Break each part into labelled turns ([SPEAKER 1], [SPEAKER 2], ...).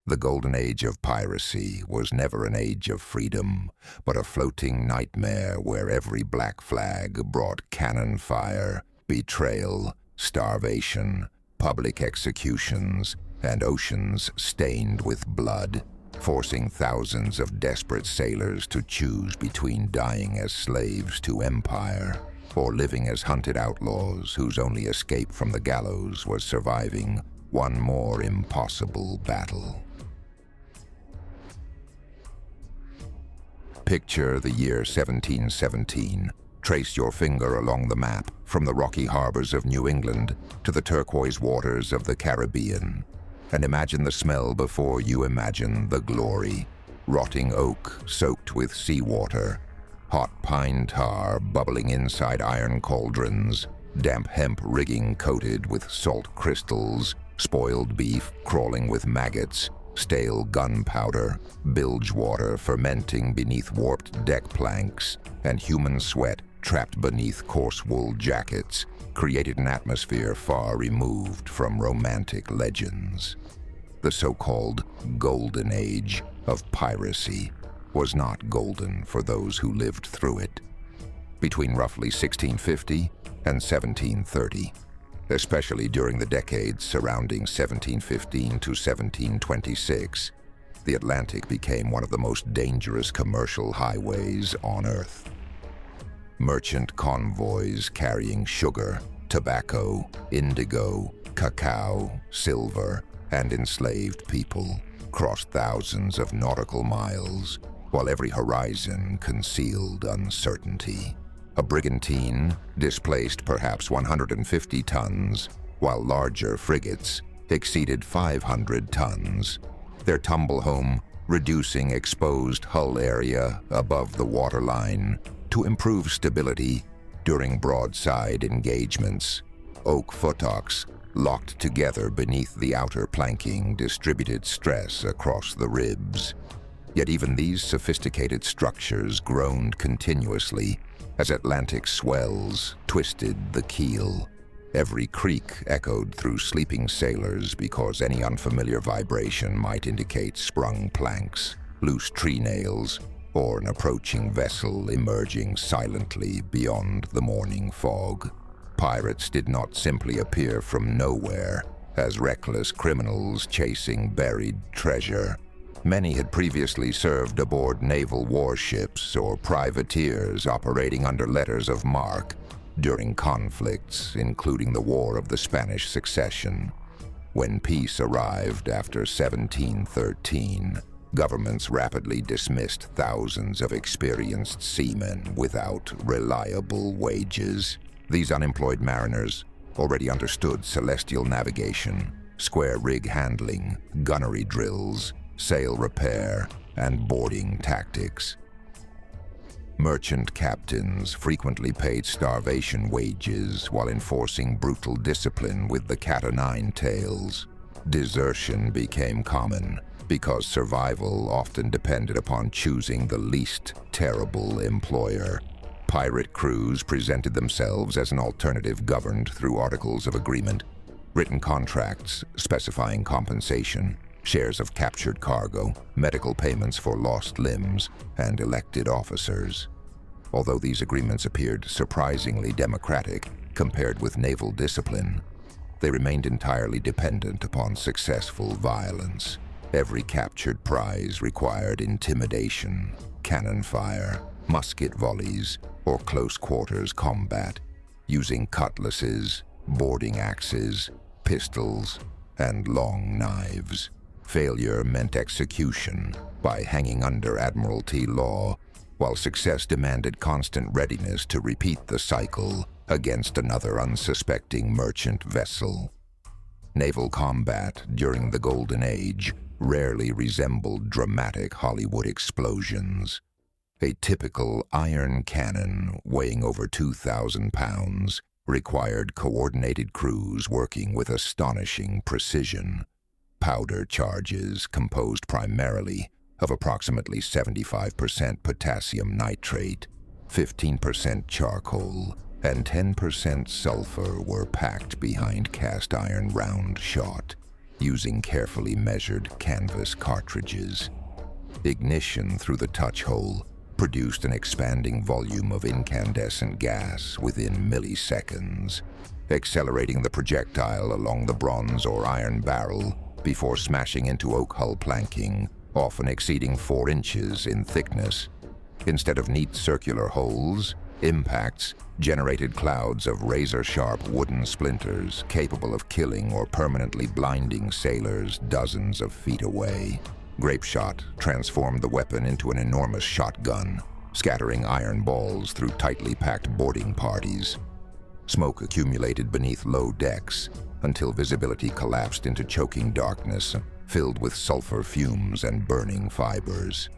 [SPEAKER 1] The Golden Age of Piracy was never an age of freedom, but a floating nightmare where every black flag brought cannon fire, betrayal, starvation, public executions, and oceans stained with blood, forcing thousands of desperate sailors to choose between dying as slaves to empire or living as hunted outlaws whose only escape from the gallows was surviving one more impossible battle. Picture the year 1717. Trace your finger along the map from the rocky harbors of New England to the turquoise waters of the Caribbean. And imagine the smell before you imagine the glory. Rotting oak soaked with seawater, hot pine tar bubbling inside iron cauldrons, damp hemp rigging coated with salt crystals, spoiled beef crawling with maggots, stale gunpowder, bilge water fermenting beneath warped deck planks, and human sweat trapped beneath coarse wool jackets created an atmosphere far removed from romantic legends. The so-called Golden Age of Piracy was not golden for those who lived through it. Between roughly 1650 and 1730, especially during the decades surrounding 1715 to 1726, the Atlantic became one of the most dangerous commercial highways on Earth. Merchant convoys carrying sugar, tobacco, indigo, cacao, silver, and enslaved people crossed thousands of nautical miles, while every horizon concealed uncertainty. A brigantine displaced perhaps 150 tons, while larger frigates exceeded 500 tons, their tumble home reducing exposed hull area above the waterline to improve stability during broadside engagements. Oak footocks locked together beneath the outer planking distributed stress across the ribs. Yet even these sophisticated structures groaned continuously as Atlantic swells twisted the keel. Every creak echoed through sleeping sailors because any unfamiliar vibration might indicate sprung planks, loose tree nails, or an approaching vessel emerging silently beyond the morning fog. Pirates did not simply appear from nowhere as reckless criminals chasing buried treasure. Many had previously served aboard naval warships or privateers operating under letters of marque during conflicts, including the War of the Spanish Succession. When peace arrived after 1713, governments rapidly dismissed thousands of experienced seamen without reliable wages. These unemployed mariners already understood celestial navigation, square rig handling, gunnery drills, sail repair, and boarding tactics. Merchant captains frequently paid starvation wages while enforcing brutal discipline with the cat-o'-nine tails. Desertion became common because survival often depended upon choosing the least terrible employer. Pirate crews presented themselves as an alternative governed through articles of agreement, written contracts specifying compensation, shares of captured cargo, medical payments for lost limbs, and elected officers. Although these agreements appeared surprisingly democratic compared with naval discipline, they remained entirely dependent upon successful violence. Every captured prize required intimidation, cannon fire, musket volleys, or close-quarters combat, using cutlasses, boarding axes, pistols, and long knives. Failure meant execution by hanging under Admiralty law, while success demanded constant readiness to repeat the cycle against another unsuspecting merchant vessel. Naval combat during the Golden Age rarely resembled dramatic Hollywood explosions. A typical iron cannon weighing over 2,000 pounds required coordinated crews working with astonishing precision. Powder charges composed primarily of approximately 75% potassium nitrate, 15% charcoal, and 10% sulfur were packed behind cast iron round shot. using carefully measured canvas cartridges. Ignition through the touch hole produced an expanding volume of incandescent gas within milliseconds, accelerating the projectile along the bronze or iron barrel before smashing into oak hull planking, often exceeding 4 inches in thickness. Instead of neat circular holes, impacts generated clouds of razor-sharp wooden splinters capable of killing or permanently blinding sailors dozens of feet away. Grape shot transformed the weapon into an enormous shotgun, scattering iron balls through tightly packed boarding parties. Smoke accumulated beneath low decks until visibility collapsed into choking darkness filled with sulfur fumes and burning fibers.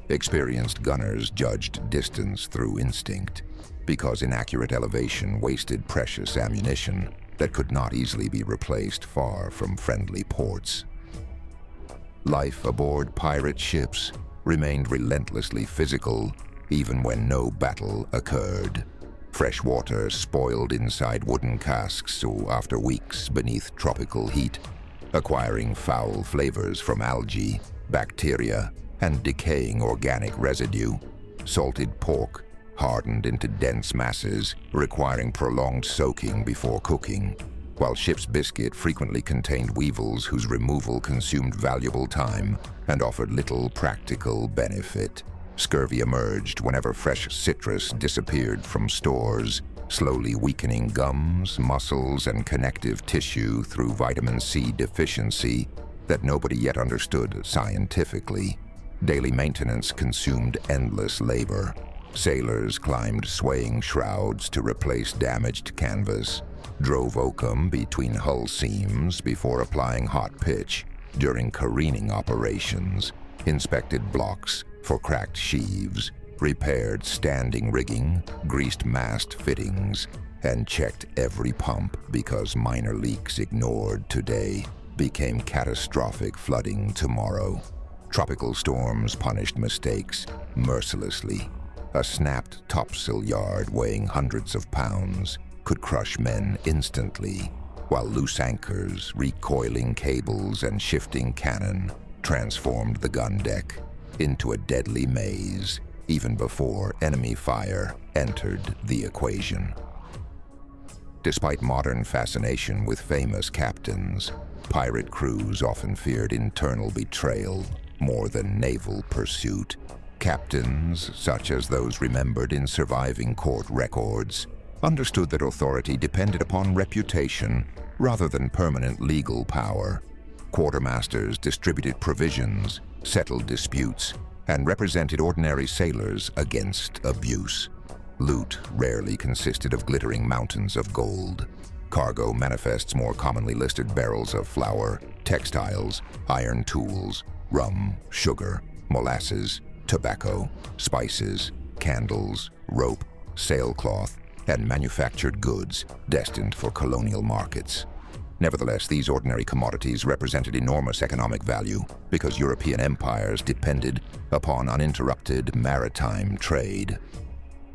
[SPEAKER 1] Experienced gunners judged distance through instinct, because inaccurate elevation wasted precious ammunition that could not easily be replaced far from friendly ports. Life aboard pirate ships remained relentlessly physical even when no battle occurred. Fresh water spoiled inside wooden casks so after weeks beneath tropical heat, acquiring foul flavors from algae, bacteria, and decaying organic residue. Salted pork hardened into dense masses, requiring prolonged soaking before cooking, while ship's biscuit frequently contained weevils whose removal consumed valuable time and offered little practical benefit. Scurvy emerged whenever fresh citrus disappeared from stores, slowly weakening gums, muscles, and connective tissue through vitamin C deficiency that nobody yet understood scientifically. Daily maintenance consumed endless labor. Sailors climbed swaying shrouds to replace damaged canvas, drove oakum between hull seams before applying hot pitch during careening operations, inspected blocks for cracked sheaves, repaired standing rigging, greased mast fittings, and checked every pump because minor leaks ignored today became catastrophic flooding tomorrow. Tropical storms punished mistakes mercilessly. A snapped topsail yard weighing hundreds of pounds could crush men instantly, while loose anchors, recoiling cables, and shifting cannon transformed the gun deck into a deadly maze even before enemy fire entered the equation. Despite modern fascination with famous captains, pirate crews often feared internal betrayal more than naval pursuit. Captains, such as those remembered in surviving court records, understood that authority depended upon reputation rather than permanent legal power. Quartermasters distributed provisions, settled disputes, and represented ordinary sailors against abuse. Loot rarely consisted of glittering mountains of gold. Cargo manifests more commonly listed barrels of flour, textiles, iron tools, rum, sugar, molasses, tobacco, spices, candles, rope, sailcloth, and manufactured goods destined for colonial markets. Nevertheless, these ordinary commodities represented enormous economic value because European empires depended upon uninterrupted maritime trade.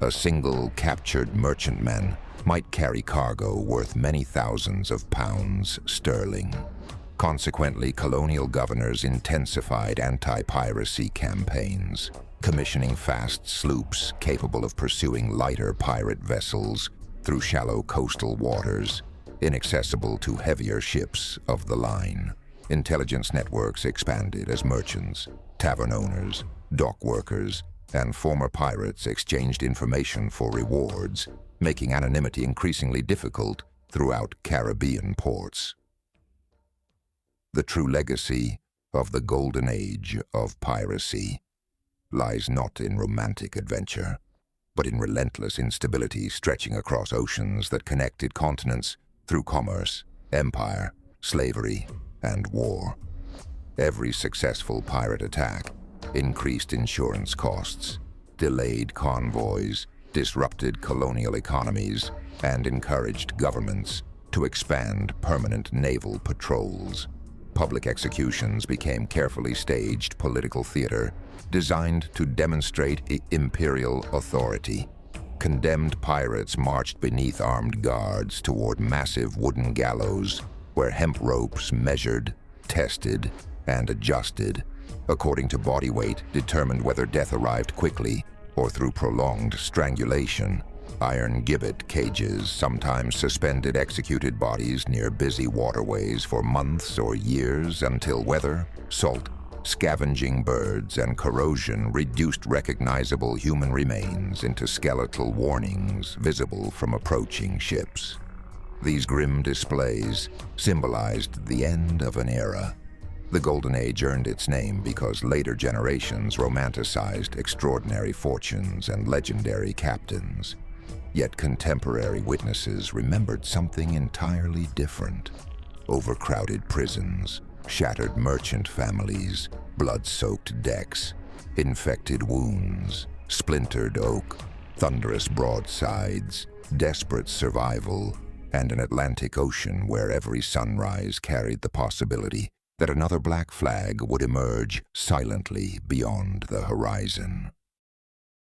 [SPEAKER 1] A single captured merchantman might carry cargo worth many thousands of pounds sterling. Consequently, colonial governors intensified anti-piracy campaigns, commissioning fast sloops capable of pursuing lighter pirate vessels through shallow coastal waters, inaccessible to heavier ships of the line. Intelligence networks expanded as merchants, tavern owners, dock workers, and former pirates exchanged information for rewards, making anonymity increasingly difficult throughout Caribbean ports. The true legacy of the Golden Age of Piracy lies not in romantic adventure, but in relentless instability stretching across oceans that connected continents through commerce, empire, slavery, and war. Every successful pirate attack increased insurance costs, delayed convoys, disrupted colonial economies, and encouraged governments to expand permanent naval patrols. Public executions became carefully staged political theater designed to demonstrate imperial authority. Condemned pirates marched beneath armed guards toward massive wooden gallows where hemp ropes measured tested, and adjusted, according to body weight, determined whether death arrived quickly or through prolonged strangulation. Iron gibbet cages sometimes suspended executed bodies near busy waterways for months or years until weather, salt, scavenging birds, and corrosion reduced recognizable human remains into skeletal warnings visible from approaching ships. These grim displays symbolized the end of an era. The Golden Age earned its name because later generations romanticized extraordinary fortunes and legendary captains. Yet contemporary witnesses remembered something entirely different. Overcrowded prisons, shattered merchant families, blood-soaked decks, infected wounds, splintered oak, thunderous broadsides, desperate survival, and an Atlantic Ocean where every sunrise carried the possibility that another black flag would emerge silently beyond the horizon.